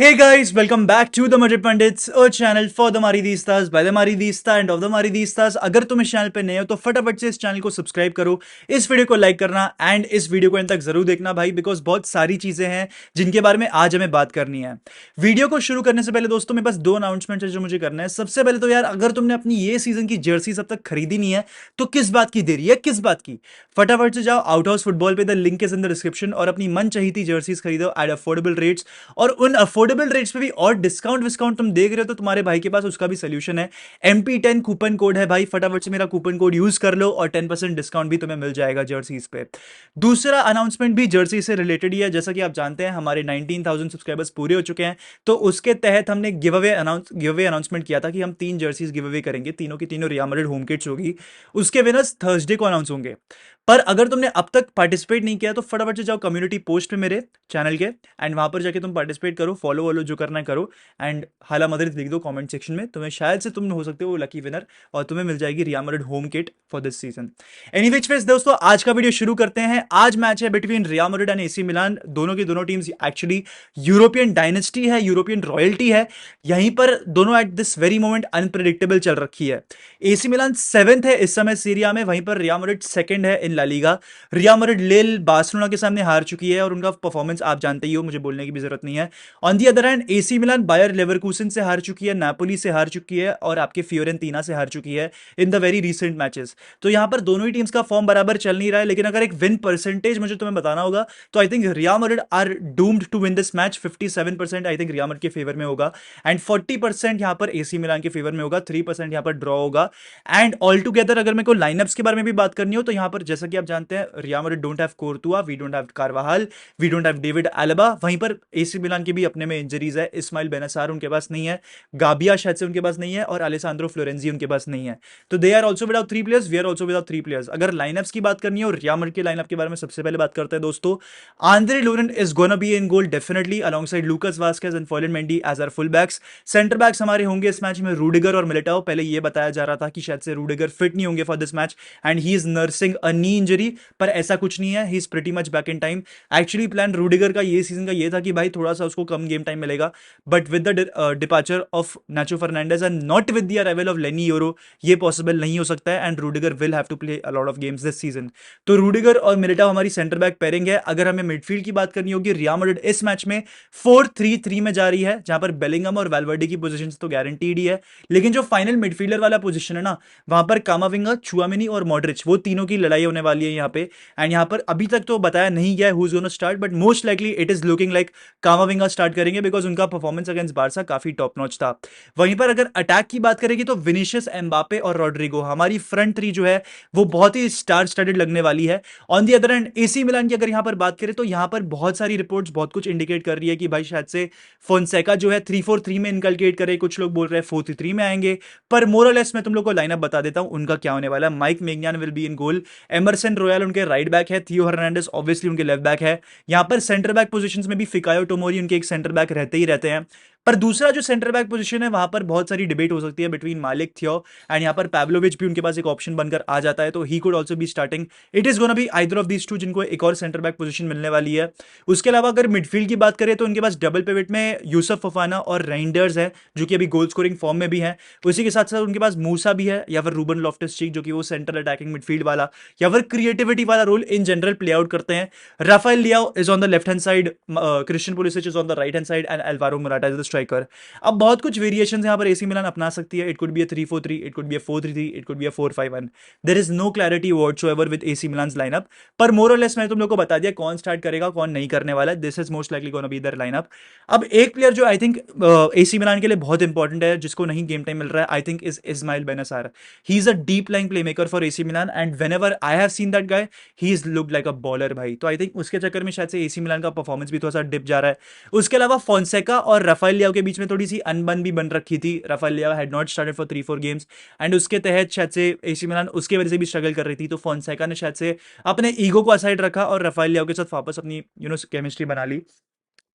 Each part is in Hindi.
Hey guys, welcome back to the Madrid Pundits, a channel for the Maridistas, by the Maridista and of the Maridistas। अगर तुम इस चैनल पे नए हो तो फटाफट से इस चैनल को सब्सक्राइब करो, इस वीडियो को लाइक करना एंड इस वीडियो को अंत तक जरूर देखना भाई, बिकॉज बहुत सारी चीजें हैं जिनके बारे में आज हमें बात करनी है। वीडियो को शुरू करने से पहले दोस्तों मेरे पास दो अनाउंसमेंट है जो मुझे करना है। सबसे पहले तो यार, अगर तुमने अपनी ये सीजन की जर्सी अब तक खरीदी नहीं है तो किस बात की देरी है, किस बात की। फटाफट से जाओ आउट हाउस फुटबॉल पे, the link is in the description, और अपनी मन चाहिए जर्सीज खरीदो एट अफोर्डेबल रेट्स। और उन अफोर्डेबल रेट्स पे भी और डिस्काउंट विस्काउंट तुम देख रहे हो तो तुम्हारे भाई के पास उसका भी सोल्यूशन है। MP10 कूपन कोड है भाई, फटाफट से मेरा कूपन कोड यूज कर लो और 10% डिस्काउंट भी तुम्हें मिल जाएगा जर्सीज पे। दूसरा अनाउंसमेंट भी जर्सी से रिलेटेड ही है। जैसा कि आप जानते हैं हमारे 19,000 सब्सक्राइबर्स पूरे हो चुके हैं, तो उसके तहत हमने गिव अवे अनाउंसमेंट किया था कि हम 3 जर्सीज गिव अवे करेंगे, तीनों की तीनों रियल मैड्रिड होम किट्स होगी। उसके विनर्स थर्सडे को अनाउंस होंगे। पर अगर तुमने अब तक पार्टिसिपेट नहीं किया तो फटाफट से जाओ कम्युनिटी पोस्ट पे मेरे चैनल के, एंड वहां पर जाके तुम पार्टिसिपेट करो, फॉलो वॉलो जो करना है करो, एंड हाला मदद लिख दो कमेंट सेक्शन में। तुम्हें शायद से तुम हो सकते हो लकी विनर और तुम्हें मिल जाएगी real Madrid home kit for this season. Anyways friends दोस्तों, आज का वीडियो शुरू करते हैं। आज मैच है between real Madrid and AC मिलान। दोनों की दोनों टीम्स एक्चुअली यूरोपियन डायनेस्टी है, यूरोपियन रॉयल्टी है। यहीं पर दोनों at this very moment unpredictable चल रखी है। AC मिलान 7th है इस समय सीरिया में, वहीं पर रियल मैड्रिड 2nd है इन ला लीगा। रियल मैड्रिड लिल बार्सिलोना के सामने हार चुकी है और उनका परफॉर्मेंस आप जानते ही हो, मुझे बोलने की भी जरूरत नहीं है। On the other hand AC Milan Bayer Leverkusen से हार चुकी है, नापोली से हार चुकी है और आपके फियोरेंटीना से हार चुकी है in the very recent matches. तो यहां पर दोनों ही टीम्स का फॉर्म बराबर चल नहीं रहा है, लेकिन अगर एक विन परसेंटेज मुझे तुम्हें बताना होगा तो I think Real Madrid are doomed to win this match. 57% I think Real Madrid के फेवर में होगा एंड 40% यहां पर AC मिलान के फेवर में होगा, 3% यहां पर ड्रॉ होगा। एंड ऑल टुगेदर अगर मेरे को लाइनअप्स के बारे में भी बात करनी हो तो यहां पर जैसा कि आप जानते हैं Real Madrid don't have Courtois, we don't have Carvajal, we don't have David Alaba. वहीं पर AC मिलान के भी अपने में इंजरीज है, इस्माइल बेनासार उनके पास नहीं है, गाबिया शायद से उनके पास नहीं है, और अलेसांद्रो फ्लोरेंजी उनके पास नहीं है। तो they are also without 3 players, we are also without 3 players. अगर लाइनअप्स की बात करनी हो, रियल मैड्रिड के लाइनअप के बारे में सबसे पहले बात करते हैं दोस्तों। Andriy Lunin is gonna be in goal definitely alongside Lucas Vazquez and Ferland Mendy as are full backs. Centre backs हमारे होंगे इस मैच में रूडिगर और मिलिटाओ। पहले यह बताया जा रहा था कि शायद से रूडिगर फिट नहीं होंगे for this match and he is nursing a knee injury, पर ऐसा कुछ नहीं है, he is pretty much back in time. Actually plan Rudiger का ये सीजन का ये था कि भाई थोड़ा सा उसको कम गेम टाइम मिलेगा, but with the departure of Nacho Fernandez and not with the arrival of Leny Yoro ये पॉसिबल नहीं हो सकता है, and Rudiger will have to play a lot of games this season. तो रूडिगर और मिलिटाओ हमारी सेंटर बैक पेयरिंग है। अगर हमें मिडफील्ड की बात करनी होगी, रियल मैड्रिड इस मैच में 4-3-3 में जा रही है, जहां पर बेलिंगम और वेल्वर्डे की पोजीशन तो गारंटीड ही है, लेकिन जो फाइनल मिडफील्डर वाला पोजीशन है ना, वहां पर कामाविंगा, चुआमिनी और मॉड्रिच, वो तीनों की लड़ाई होने वाली है यहाँ पे। एंड यहाँ पर अभी तक तो बताया नहीं गया है who is gonna start, but most likely it is looking like कामाविंगा start करेंगे, बिकॉज उनका परफॉर्मेंस अगेंस्ट बारसा काफी टॉप नॉच था। वहीं पर अगर अटैक की बात करेंगे तो विनीशियस, एम्बापे और रॉड्रिगो, हमारी फ्रंट थ्री जो है वो बहुत ही स्टार स्टडेड लगने वाली है। On the other hand AC मिलान की अगर यहां पर बात करें तो यहां पर बहुत सारी रिपोर्ट्स बहुत कुछ इंडिकेट कर रही है कि भाई शायद से फोनसेका जो है 3-4-3 में इनकलकेट करे, कुछ लोग बोल रहे हैं 4-3 में आएंगे। पर मोरलेस मैं तुम लोग को लाइनअप बता देता हूं उनका क्या होने वाला है। Mike Maignan will be in goal, Emerson Royal उनके राइट बैक है, थियो हर्नांडेस ऑब्वियसली उनके लेफ्ट बैक है। यहां पर सेंटर बैक पोजीशंस में भी फिकायो टोमोरी उनके एक सेंटर बैक रहते ही रहते हैं। पर दूसरा जो सेंटर बैक पोजीशन है वहां पर बहुत सारी डिबेट हो सकती है बिटवीन मालिक, थियो, एंड यहां पर पैब्लोविच भी उनके पास एक ऑप्शन बनकर आ जाता है, तो he could also be starting. It is gonna be either of these two जिनको एक और सेंटर बैक पोजीशन मिलने वाली है। उसके अलावा अगर मिडफील्ड की बात करें तो उनके पास डबल पिवट में यूसुफ फफाना और राइंडर्स है, जो कि अभी गोल स्कोरिंग फॉर्म में भी है। उसी के साथ साथ उनके पास मूसा भी है, या फिर रूबन लॉफ्टस चीक जो कि वो सेंट्रल अटैकिंग मिडफील्ड वाला या फिर क्रिएटिविटी वाला role in general play out करते हैं। Rafael Leao is on the left hand side, Christian Pulisic is on the right hand side and Alvaro Morata is the striker. अब बहुत कुछ वेरिएशंस यहां पर AC मिलान अपना सकती है। It could be a 3-4-3, it could be a 4-3-3, it could be a 4-5-1। There is no clarity whatsoever with AC Milan's lineup, पर मोर और लेस मैंने तुम लोग को बता दिया कौन स्टार्ट करेगा कौन नहीं करने वाला है। This is most likely gonna be their lineup. अब एक प्लेयर जो आई थिंक AC मिलान के लिए बहुत इंपॉर्टेंट है, जिसको नहीं गेम टाइम मिल रहा है, I think is Ismael Bennacer. He is a deep line playmaker for AC Milan and whenever I have seen that guy he is looked like a baller भाई। तो आई थिंक उसके चक्कर में शायद से AC मिलान का परफॉर्मेंस भी थोड़ा सा डिप जा रहा है। उसके अलावा फोनसेका और राफेल लियाओ के बीच में थोड़ी सी अनबन भी बन रखी थी। Rafael Leao had not started for 3-4 games and उसके तहत शायद से AC मिलान उसके वजह से भी स्ट्रगल कर रही थी, तो फोनसेका ने शायद से अपने ईगो को असाइड रखा और राफेल लियाओ के साथ वापस अपनी केमिस्ट्री बना ली।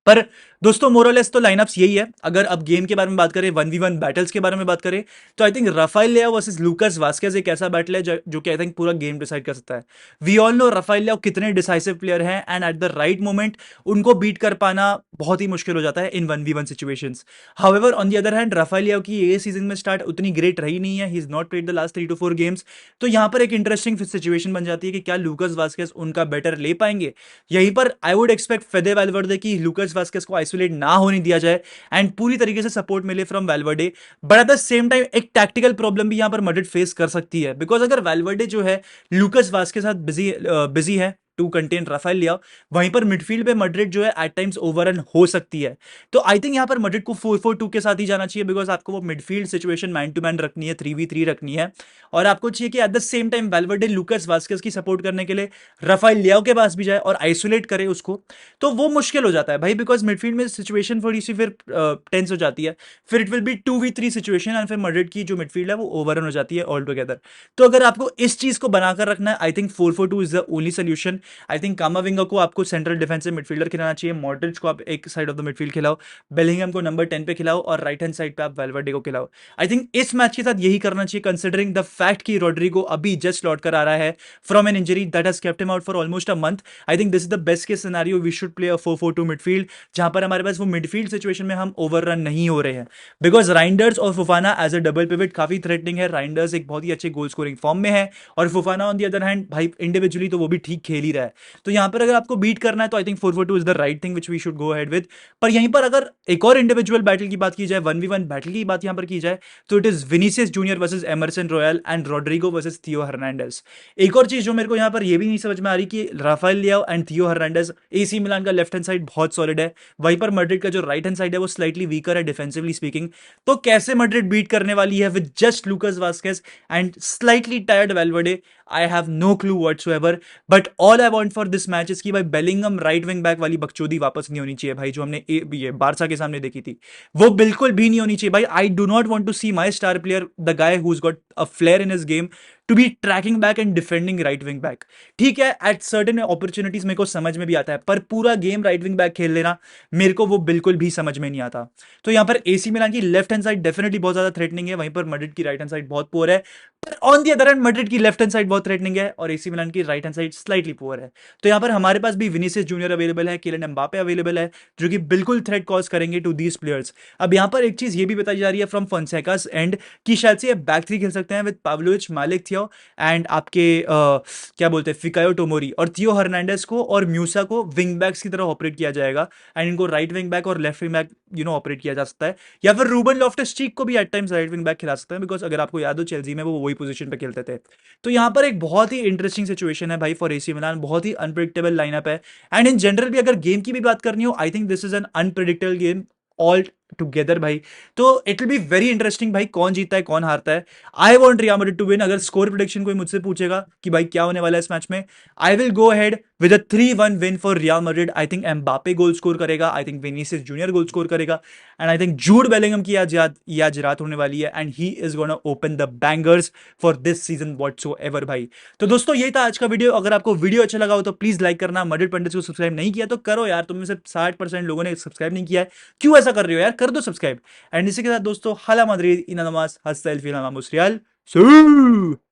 पर दोस्तों मोरलेस तो लाइनअप्स यही है। अगर अब गेम के बारे में बात करें, 1v1 बैटल्स के बारे में बात करें, तो I think Rafael Leao versus Lucas Vazquez एक ऐसा बैटल है जो कि आई थिंक पूरा गेम डिसाइड कर सकता है। We all know Rafael Leao कितने डिसाइसिव प्लेयर हैं, and at the right moment उनको बीट कर पाना बहुत ही मुश्किल हो जाता है in 1v1 situations. However on the other hand Rafael Leao की ये सीजन में स्टार्ट उतनी ग्रेट रही नहीं है, he is not played the last 3 to 4 games. तो यहां पर एक इंटरेस्टिंग सिचुएशन बन जाती है कि क्या लूकास वास्केज उनका बेटर ले पाएंगे। यहीं पर आई वुड एक्सपेक्ट फेदे वैल्वर्डे की लूकास वास्केज को आइसोलेट ना होने दिया जाए एंड पूरी तरीके से सपोर्ट मिले from Valverde. But at the same time एक टैक्टिकल प्रॉब्लम भी यहां पर मड्रिड फेस कर सकती है, बिकॉज अगर वैल्वर्डे जो है लूकास वास्केज के साथ बिजी है टू कंटेन राफेल लियाओ, वहीं पर मिडफील्ड पे मड्रिड जो है एट टाइम्स ओवररन हो सकती है। तो आई थिंक यहां पर मड्रिड को 4-4-2 के साथ ही जाना चाहिए, बिकॉज आपको वो midfield situation man to man रखनी है, 3v3 रखनी है, और आपको चाहिए कि at the same time Valverde Lucas Vazquez की सपोर्ट करने के लिए राफेल लियाओ के पास भी जाए और आइसोलेट करे उसको। तो वो मुश्किल हो जाता है भाई, बिकॉज मिडफील्ड में सिचुएशन थोड़ी सी फिर टेंस हो जाती है, फिर it will B 2v3 situation, and फिर मड्रिड की जो मिडफील्ड है वो ओवररन हो जाती है ऑल टुगेदर। तो अगर आपको इस चीज को बनाकर रखना है, I think 4-4-2 is the only solution. I think कामाविंगा को आपको सेंट्रल डिफेंसिव मिडफील्डर खिलाना चाहिए, मॉड्रिच को आप एक साइड ऑफ द मिडफील्ड खिलाओ, बेलिंगम को नंबर 10 पे खिलाओ, और राइट हैंड साइड पे आप वैल्वर्डे को खिलाओ। आई थिंक इस मैच के साथ यही करना चाहिए, कंसिडरिंग द फैक्ट कि रोड्रिगो अभी जस्ट लौट कर आ रहा है from an injury that has kept him out for almost a month. I think this is the best case scenario, we should play a 4-4-2 midfield, जहां पर हमारे पास वो मिडफील्ड सिचुएशन में हम ओवररन नहीं हो रहे हैं, बिकॉज राइंडर्स और फुफाना एज अ डबल पिवट काफी थ्रेटनिंग है। राइंडर्स एक बहुत ही अच्छे गोल स्कोरिंग फॉर्म में है, और फुफाना ऑन द अदर हैंड भाई इंडिविजुअली तो वो भी ठीक खेल ही रहा है। तो यहां पर अगर आपको बीट करना है तो I think 4-4-2 is the right thing which we should go ahead with. पर यहीं पर अगर एक और इंडिविजुअल बैटल की बात की जाए, 1v1 बैटल की बात यहां पर की जाए, तो it is Vinicius Junior versus Emerson Royal and Rodrygo versus Theo Hernandez. एक और चीज जो मेरे को यहां पर यह भी नहीं समझ में आ रही कि राफेल लियाओ एंड थियो हर्नांडेज, एसी मिलान का लेफ्ट हैंड साइड बहुत सॉलिड है, वहीं पर मड्रिड का जो राइट हैंड साइड है वो स्लाइटली वीकर है डिफेंसिवली स्पीकिंग। तो कैसे मड्रिड बीट करने वाली है with just Lucas Vazquez and slightly tired Valverde? I have no clue whatsoever, but all I want for this match is कि भाई बेलिंगम राइट विंग बैक वाली बकचोदी वापस नहीं होनी चाहिए भाई, जो हमने ये बारसा के सामने देखी थी, वो बिल्कुल भी नहीं होनी चाहिए भाई। I do not want to see my star player, the guy who's got a flair in his game, to be tracking back and defending right wing back. ठीक है, एट सर्टेन अपॉर्चुनिटीज मेरे को समझ में भी आता है, पर पूरा गेम राइट विंग बैक खेल लेना मेरे को वो बिल्कुल भी समझ में नहीं आता। तो यहां पर एसी मिलान की लेफ्ट हैंड साइड डेफिनेटली बहुत ज्यादा थ्रेटनिंग है, वहीं पर मड्रिड की राइट हैंड साइड बहुत पुअर है। पर on the other hand Madrid की लेफ्ट हैंड साइड बहुत थ्रेटनिंग है, और एसी मिलान की right hand side slightly poor है। तो यहां पर हमारे पास भी विनीसियस जूनियर अवेलेबल है, किलियन एम्बापे अवेलेबल है, जो कि बिल्कुल थ्रेट कॉज करेंगे टू दीज प्लेयर्स। अब यहां पर एक चीज ये भी बताई जा रही है फ्रॉम फोंसेकास एंड कि शायद से ये बैक थ्री खेल सकते हैं विद पाव्लोविच, मालिक, थियो एंड आपके क्या बोलते हैं फिकायो टोमोरी, और थियो हर्नांडेज को और म्यूसा को विंग बैक्स की तरह ऑपरेट किया जाएगा, एंड इनको राइट विंग बैक और लेफ्ट विंग बैक ऑपरेट किया जा सकता है, या फिर रूबन लॉफ्टस चीक को भी at times right wing back खिला सकते हैं, बिकॉज अगर आपको याद हो चेल्सी में वो वही पोजीशन पे खेलते थे। तो यहां पर एक बहुत ही इंटरेस्टिंग सिचुएशन है भाई फॉर एसी मिलान, बहुत ही अनप्रिडिक्टेबल लाइनअप है, एंड इन जनरल भी अगर गेम की भी बात करनी हो, I think this is an unpredictable game all together भाई। तो it will be very interesting भाई, कौन जीतता है कौन हारता है। I want Real Madrid to win. अगर स्कोर प्रेडिक्शन कोई मुझसे पूछेगा कि भाई क्या होने वाला है इस मैच में, I will go ahead with a 3-1 win for Real Madrid. I think Mbappe goal score करेगा, I think Vinicius Junior goal score करेगा, and I think Jude Bellingham की आज रात होने वाली है, and he is gonna open the bangers for this season whatsoever भाई। तो दोस्तों यही था आज का वीडियो। अगर आपको वीडियो अच्छा लगा हो तो प्लीज लाइक करना, मैड्रिड पंडित को सब्सक्राइब नहीं किया तो करो यार, तुम में से 60% लोगों ने सब्सक्राइब नहीं किया है, क्यों ऐसा कर रहे हो यार, कर दो सब्सक्राइब। एंड इसी के साथ दोस्तों हाला मद्रिद इन नमाज हस्ता एल फिल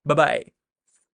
बाय बाय।